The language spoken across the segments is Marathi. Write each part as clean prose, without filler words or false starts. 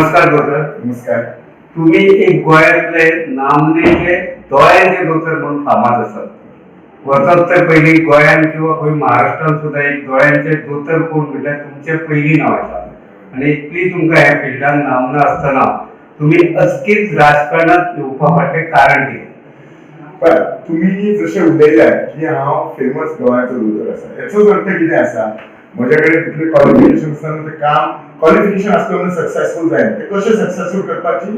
नमस्कार डॉक्टर. नमस्कार. तुम्ही एक गोंयांतले नामनेचे दोळ्यांचे दोतोर म्हणून फामाद आसात. वचत तर पयलीं गोंयान किंवा खंय महाराष्ट्रांत सुद्दां एक दोळ्यांचे दोतोर कोण म्हटल्यार तुमचें पयलीं नांव येता. आनी इतली तुमकां ह्या फिल्डान नामना आसतना तुम्ही अचकीत राजकारणात येवपा फाटलें कारण कितें? पण तुम्ही जशें उलयल्यात की हांव फेमस गोंयाचो दोतोर आसा, हेचो अर्थ कितें आसा? म्हज्याकडे तितले क्वालिफिकेशन आसतना ते काम क्वालिफिकेशन आसतना सक्सेसफूल जायना. ते कशें सक्सेसफूल करपाची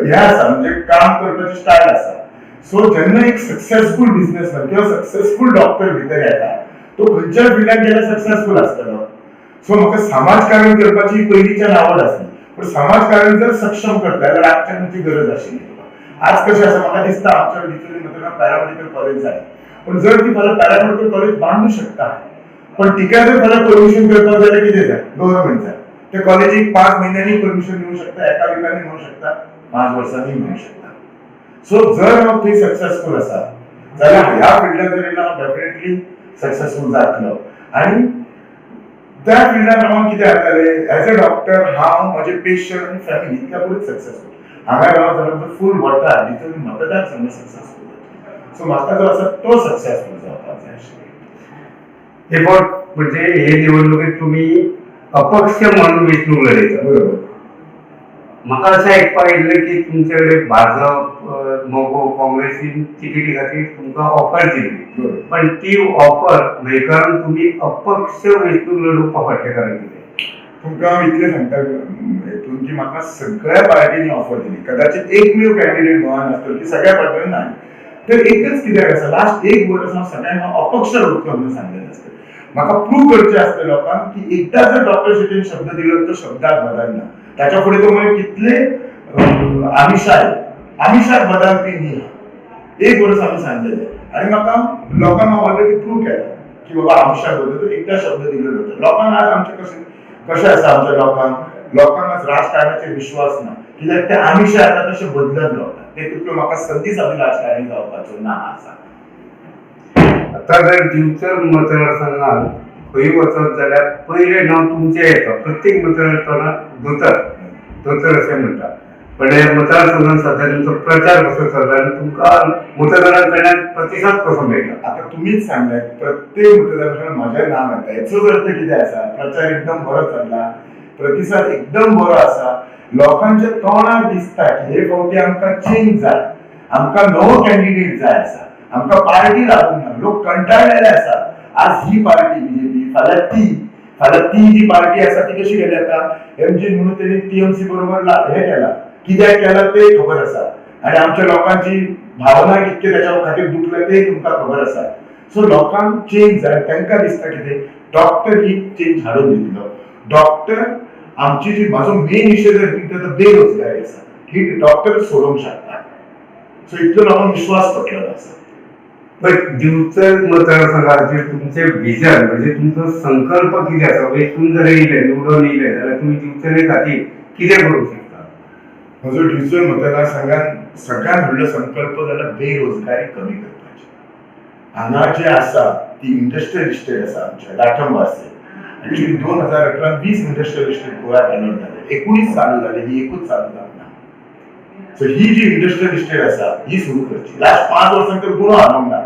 हे आसा, म्हणजे काम करपाची स्टायल आसा. सो जेन्ना एक सक्सेसफूल बिझनेसमॅन किंवा सक्सेसफूल डॉक्टर भितर येता तो खंयच्याय फिल्डान गेल्यार सक्सेसफूल आसतलो. सो म्हाका समाजकारण करपाची पयलींच्यान आवड आसली, पण समाजकारण जर सक्षम करता जाल्यार राजकारणाची गरज आशिल्ली. आज कशें आसा, म्हाका दिसता आमच्या बिचोली मध्ये पॅरामेडिकल कॉलेज जाय, पण जर ती फाल्यां पॅरामेडिकल कॉलेज बांदूं शकता, पण तिका जर फाल्यां परमिशन करपाक जाल्यार कितें जाय? गव्हर्नमेंट जाय. ते कॉलेजीक 5 म्हयन्यांनी परमिशन मेळूं शकता, एका विकांनी मेळूं शकता, 5 वर्सांनी मेळूं शकता. सो जर हांव थंय सक्सेसफूल आसा जाल्यार ह्या फिल्डान जर येयला हांव डेफिनेटली सक्सेसफूल जातलो. आनी त्या फिल्डान रावन कितें जातालें, एज अ डॉक्टर हांव म्हजे पेशंट आनी फॅमिली इतल्या बरीच सक्सेसफूल. हांगा रावप जाल्यार फूल वॉटर जितून मतदारसंघ सक्सेसफूल जातलो. सो म्हाका जो आसा तो सक्सेसफूल जावपाक जाय आशिल्लो. हे फावट म्हणजे हे निवडणुकीत तुम्ही अपक्ष म्हणून वेंचणूक लढयता. बरोबर. म्हाका अशें आयकपाक येयल्लें की तुमचे कडेन भाजप, मोगो, काँग्रेसीन तिकेटी खातीर तुमकां ऑफर दिल्ली, पण ती ऑफर न्हयकारून तुम्ही अपक्ष वेंचणूक लडोवपा फाटलें कारण कितें? तुमकां हांव इतलें सांगता हेतून की म्हाका सगळ्या पार्टींनी ऑफर दिली. कदाचित एकमेव कॅन्डिडेट गोंयांत आसतलो की सगळ्या पार्टींनी ना. तर एकच कित्याक आसा, लास्ट 1 वर्स हांव सगळ्यांक अपक्ष लढतलो म्हणून सांगलेलें आसता. म्हाका प्रूव करचें आसता लोकांक की एकदा जर डॉक्टर शेट्येन शब्द दिलो तो शब्दाक बदलना. ताच्या फुडें तो मागीर कितले आमिशाक बदलपी न्ही. 1 वर्स हांवें सांगलेलें आनी म्हाका लोकांक ऑलरेडी प्रूव केला की बाबा आमिशाक बदल एकदा शब्द दिलो जाता. लोकांक आज आमचे कशें आसा, आमच्या लोकांक आज राजकारणाचेर विश्वास ना, कित्याक ते आमिशे आतां तशें बदलत रावता. तेतूंतलो म्हाका संदी सादी राजकारणी जावपाचो ना आसा. आता जर दिवचल मतदारसंघात खंय वचत जाल्यार पयलें नांव तुमचें येता. प्रत्येक मतदारसंघात दोतोर अशें म्हणटा. पण हे मतदारसंघात सध्या तुमचो प्रचार कसो चल्ला आनी तुमकां मतदारां कडल्यान प्रतिसाद कसो मेळटा? आता तुम्हीच सांगलात प्रत्येक मतदारसंघात म्हजें नांव येता. हेचो अर्थ कितें आसा? प्रचार एकदम बरो चल्ला, प्रतिसाद एकदम बरो आसा. लोकांच्या तोंडार दिसता की हे फावटी आमकां चेंज जाय, आमकां नवो कॅन्डिडेट जाय आसा, आमकां पार्टी लागूंक ना. लोक कंटाळलेले आसा. आज ही पार्टी बीजेपी, फाल्यां ती जी पार्टी आसा ती कशी गेली आता एमजी म्हणून त्यांनी टीएमसी बरोबर हे केला. कित्याक केला ते खबर आसा आनी आमच्या लोकांची भावना कितके त्याच्या खातीर दुखले ते तुमकां खबर आसा. सो लोकांक चेंज जाय. तांकां दिसता कितें डॉक्टर ही चेंज हाडून दितलो. डॉक्टर आमची जी म्हाजो मेन इश्यू जर तो बेरोजगारी आसा ही डॉक्टर सोडोवंक शकता. सो इतलो लोकांक विश्वास पटलेलो आसा. पण दिवचल मतदारसंघाचेर तुमचे विजन म्हणजे तुमचो संकल्प कितें आसा? वेचून जर येयले, निवडून येयले जाल्यार तुम्ही दिवचले खातीर कितें करूंक शकता? म्हजो दिवचल मतदारसंघात सगळ्यात व्हडलो संकल्प जाल्यार बेरोजगारी कमी करपाची. हांगा जे आसा ती इंडस्ट्रियल इस्टेट आसा आमच्या लाठम वासे. एक्चुअली 2018 20 इंडस्ट्रियल इस्टेट गोव्यात अलॉट जाले. 19 चालू जाले, ही एकूच चालू जावना. सो ही जी इंडस्ट्रियल इस्टेट आसा ही सुरू करची. लास्ट 5 वर्सांक तर गुणो हाडूंक ना.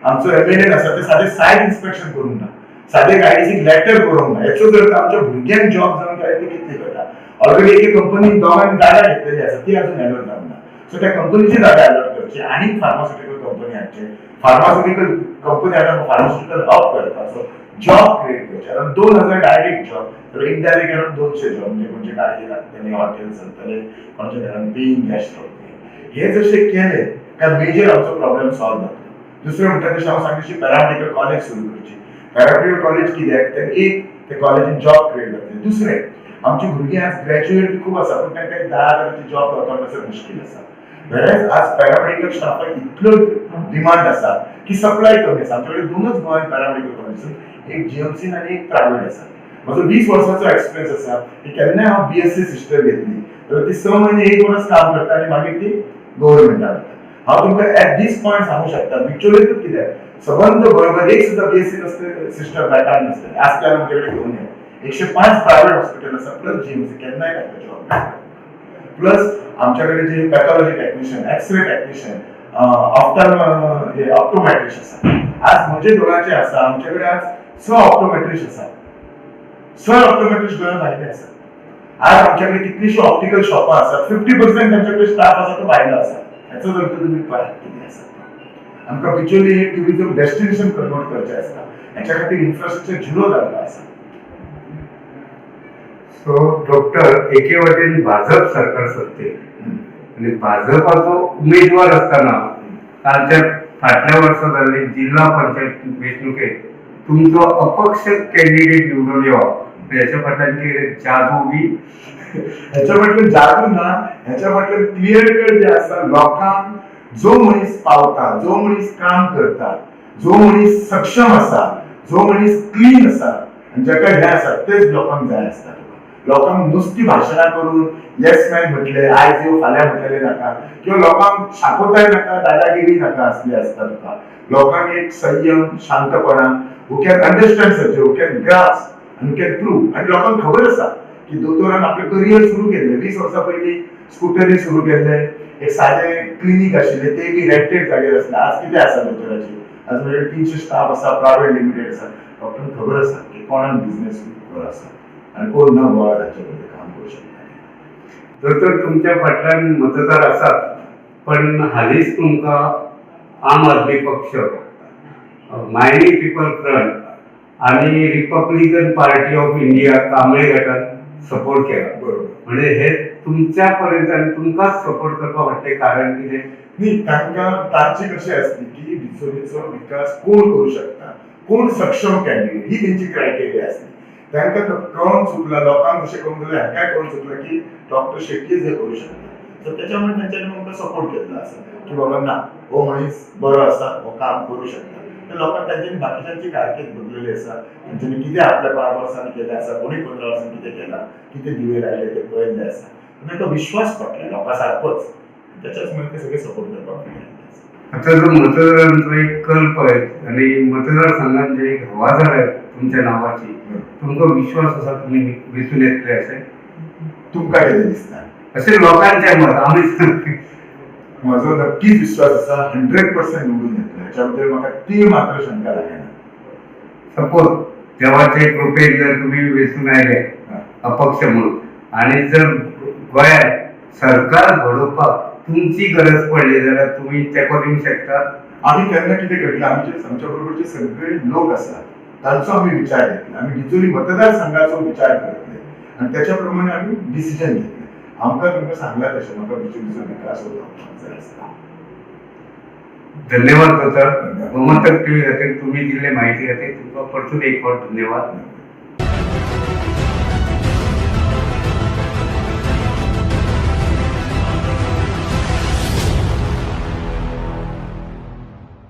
आमचो एमएलए आसा ते सादे सायट इन्स्पेक्शन करूंक ना, सादे गायडीक लेटर करूंक ना. हेचो जर आमच्या भुरग्यांक जॉब जावंक जाय ते कितले करता. ऑलरेडी एक कंपनी दोगांनी जागा घेतलेली आसा ती अजून अलॉट जावंक ना. सो त्या कंपनीची जागा अलॉट करची आनी फार्मास्युटिकल कंपनी हाडचे. फार्मास्युटिकल कंपनी हाडून फार्मास्युटिकल हब करपाचो, जॉब क्रिएट करचे. 2000 डायरेक्ट जॉब, तर इनडायरेक्ट अराउंड 200 जॉब. म्हणजे कोणचे गाडी लागतले, हॉटेल चलतले, कोणच्या घरान पेईंग गेस्ट रावतले. हे जशें केले काय मेजर आमचो प्रॉब्लेम सॉल्व जातलो. दुसरें म्हणटा तशें हांव सांगता पॅरामेडिकल कॉलेज सुरू करची. पॅरामेडिकल कॉलेज कित्याक तर एक ते कॉलेजीन जॉब क्रिएट जातले. दुसरें आमची भुरगीं आज ग्रॅज्युएट खूब आसा पण तांकां 10,000ची जॉब गावपाक मातसो मुश्कील आसा. वेरएज आज पॅरामेडिकल स्टाफाक इतलो डिमांड आसा की सप्लाय कमी आसा. आमचे कडेन 2च गोंयांत पॅरामेडिकल कॉलेज, एक जीएमसीन आनी एक प्रायवेट आसा. म्हजो 20 वर्सांचो एक्सपिरियन्स आसा की केन्नाय हांव बीएससी सिस्टर घेतली जाल्यार ती 6 म्हयने 1 वर्स काम करता आनी मागीर ती गव्हर्नमेंटान वता. हांव तुमकां एट दीस पॉयंट सांगूं शकता बिचोलेंतूच कित्याक सबंद गोंयभर एक सुद्दां बीएससी सिस्टर बॅटार नासतले. आसल्यार म्हजे कडेन घेवन ये. 105 प्रायव्हेट हॉस्पिटल आसा प्लस जीएमसी केन्नाय टायपाचे ऑपरेट प्लस आमच्याकडे जे पॅथॉलॉजी टेक्निशियन एक्सरे टेक्निशियन ऑप्टोमॅट्रिस्ट आसा आज म्हजे दोळांचे आसा आमच्याकडे आज 6 ऑप्टोमॅट्रिस्ट आसा 6 ऑप्टोमॅट्रिस्ट गोंयांत भायले आसा आज आमच्याकडे कितलीशी ऑप्टिकल शॉपां आसात 50% आमच्याकडे स्टाफ आसा तो भायलो आसा हेचो अर्थ तुमी पळयात कितें आसा आमकां बिचोली एक टुरिझम डेस्टिनेशन कन्वर्ट करचें आसता हेच्या खातीर इन्फ्रास्ट्रक्चर झिरो जाल्लो आसा सो डॉक्टर एके वटेन भाजप सरकार सत्तेक आणि भाजपाचो उमेदवार असताना कालच्या फाटल्या वर्सा जाल्ले जिल्हा पंचायत वेंचणुकेत तुमचो अपक्ष कॅन्डिडेट निवडून येवप ह्याच्या फाटल्यान कितें जादू बी ह्याच्या फाटल्यान जादू ना ह्याच्या फाटल्यान क्लियर कट जे आसा लोकांक जो मनीस पावता जो मनीस काम करता जो मनीस सक्षम आसा जो मनीस क्लीन आसा आनी जाका हें आसा तेच लोकांक जाय आसता लोकांक नुसती भाशणां करून येस मॅन म्हटले आयज येव फाल्यां म्हटलेले नाका किंवा लोकांक शाकोताय नाका दादागिरी नाका असली आसता तुका लोकांक एक संयम शांतपणा who can understand subject who can grasp आनी कॅन प्रूव आनी लोकांक खबर आसा की दोतोरान आपलें करियर सुरू केल्लें 20 वर्सां पयलीं स्कुटरी सुरू केल्लें एक सादें क्लिनीक आशिल्लें तें बी रेंटेड जागेर आसलें आज कितें आसा दोतोराची आज म्हजे 300 स्टाफ आसा प्रायवेट लिमिटेड आसा लोकांक खबर आसा की कोणाक बिझनेस बरो आसा आणि कोण न गोळा त्याच्यामध्ये काम करू शकता तर तुमच्या फाटल्यान मतदार आसात पण हालींच तुमकां आम आदमी पक्ष मायनी पीपल फ्रंट आणि republican party of India Kamble गटान सपोर्ट केला बरोबर म्हणजे हे तुमच्या पर्यंत आणि तुमकांच सपोर्ट करपाक वाटते कारण कितें न्ही तांकां तांची कशी असते की बिचोलीचो विकास कोण करू शकता कोण सक्षम कॅन्डिडेट ही त्यांची क्रायटेरिया असते तांकां कळून चुकला लोकांक कशें कळून गेलें हें काय कळून चुकला की डॉक्टर शेट्ये जे करू शकता तर त्याच्यामुळे तांच्यांनी आमकां सपोर्ट केल्लो आसा की बाबा ना हो मनीस बरो आसा हो काम करू शकता तर लोकांक तांच्यांनी बाकीच्यांची कारकीर्द बदललेली आसा तांच्यांनी कितें आपल्या 5 वर्सांनी केलें आसा कोणी 15 वर्सांनी कितें केलां कितें दिवे लायले ते पळयल्ले आसा तांकां विश्वास पटला लोकां सारकोच त्याच्याच मुळे ते सगळे सपोर्ट करपाक लागले आता जो मतदारांचो एक कल पळय आणि मतदारसंघात जे एक हवा जाल्या तुमच्या नावाची तुमकां विश्वास आसा तुमी वेचून येतले अशें तुमकां कितें दिसता अशें लोकांचें मत आमी म्हजो नक्कीच विश्वास आसा 100% निवडून येतले हेच्या बद्दल म्हाका ती मात्र शंका लागना सपोज देवाचे कृपेन जर तुम्ही वेचून आयले अपक्ष म्हणून आणि जर गोंयांत सरकार घडोवपाक तुमची गरज पडली जाल्यार तुम्ही तेको दिवंक शकतात आम्ही केन्ना कितें करतले आमच्या बरोबरचे सगळे लोक आसात तांचो आम्ही विचार घेतले आम्ही बिचोली मतदारसंघाचो विचार करतले आणि त्याच्या प्रमाणे आम्ही डिसिजन घेतले आमकां तुमकां सांगला तशें म्हाका बिचोलीचो विकास जावपाक जाय आसता धन्यवाद दोतर गोमंतक टीव्ही खातीर तुम्ही दिल्ले माहिती खातीर तुमकां परतून एक फावट धन्यवाद